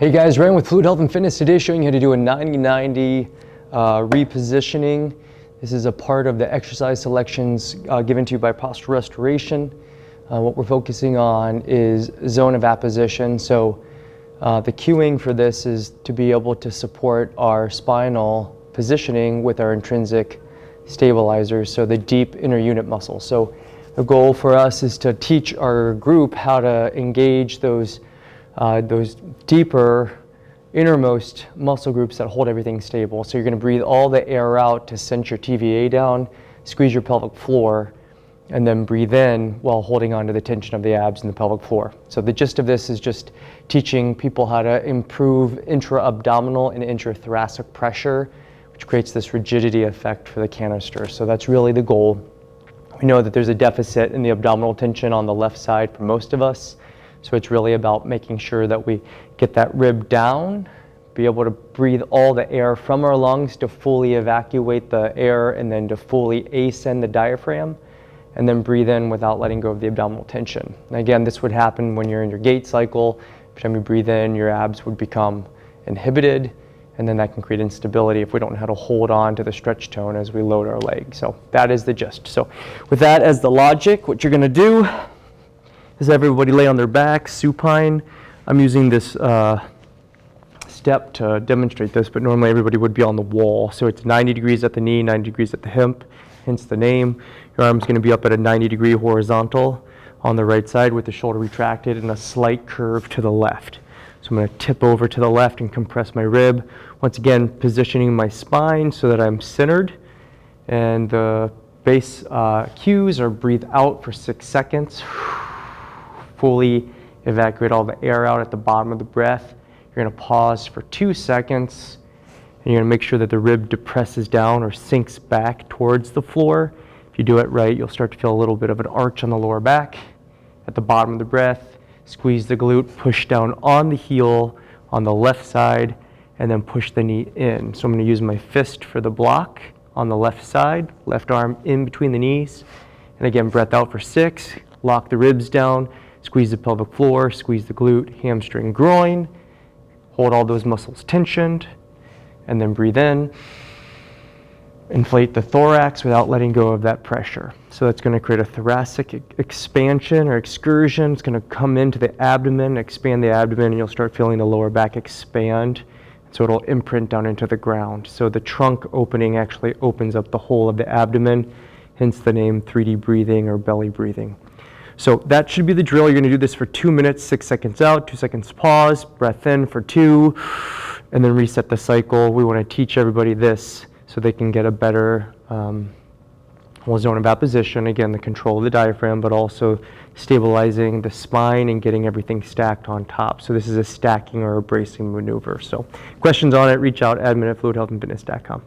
Hey guys, Ryan with Fluid Health and Fitness. Today showing you how to do a 90-90 repositioning. This is a part of the exercise selections given to you by Posture Restoration. What we're focusing on is zone of apposition. So the cueing for this is to be able to support our spinal positioning with our intrinsic stabilizers, so the deep inner unit muscle. So the goal for us is to teach our group how to engage those deeper innermost muscle groups that hold everything stable. So you're going to breathe all the air out to cinch your TVA down, squeeze your pelvic floor, and then breathe in while holding on to the tension of the abs and the pelvic floor. So the gist of this is just teaching people how to improve intra-abdominal and intrathoracic pressure, which creates this rigidity effect for the canister. So that's really the goal. We know that there's a deficit in the abdominal tension on the left side for most of us. So it's really about making sure that we get that rib down, be able to breathe all the air from our lungs to fully evacuate the air and then to fully ascend the diaphragm, and then breathe in without letting go of the abdominal tension. And again, this would happen when you're in your gait cycle. Every time you breathe in, your abs would become inhibited, and then that can create instability if we don't know how to hold on to the stretch tone as we load our leg. So that is the gist. So with that as the logic, what you're gonna do is everybody lay on their back, supine. I'm using this step to demonstrate this, but normally everybody would be on the wall. So it's 90 degrees at the knee, 90 degrees at the hip, hence the name. Your arm's gonna be up at a 90-degree horizontal on the right side with the shoulder retracted and a slight curve to the left. So I'm gonna tip over to the left and compress my rib. Once again, positioning my spine so that I'm centered. And the base cues are breathe out for 6 seconds. Fully evacuate all the air out at the bottom of the breath. You're going to pause for 2 seconds, and you're going to make sure that the rib depresses down or sinks back towards the floor. If you do it right, you'll start to feel a little bit of an arch on the lower back. At the bottom of the breath, squeeze the glute, push down on the heel on the left side, and then push the knee in. So I'm going to use my fist for the block on the left side, left arm in between the knees. And again, breath out for 6, lock the ribs down. Squeeze the pelvic floor, squeeze the glute, hamstring, groin. Hold all those muscles tensioned, and then breathe in. Inflate the thorax without letting go of that pressure. So that's going to create a thoracic expansion or excursion. It's going to come into the abdomen, expand the abdomen, and you'll start feeling the lower back expand. So it'll imprint down into the ground. So the trunk opening actually opens up the whole of the abdomen, hence the name 3D breathing or belly breathing. So that should be the drill. You're going to do this for 2 minutes, 6 seconds out, 2 seconds pause, breath in for 2, and then reset the cycle. We want to teach everybody this so they can get a better zone of apposition. Again, the control of the diaphragm, but also stabilizing the spine and getting everything stacked on top. So this is a stacking or a bracing maneuver. So questions on it, reach out, admin@fluidhealthandfitness.com.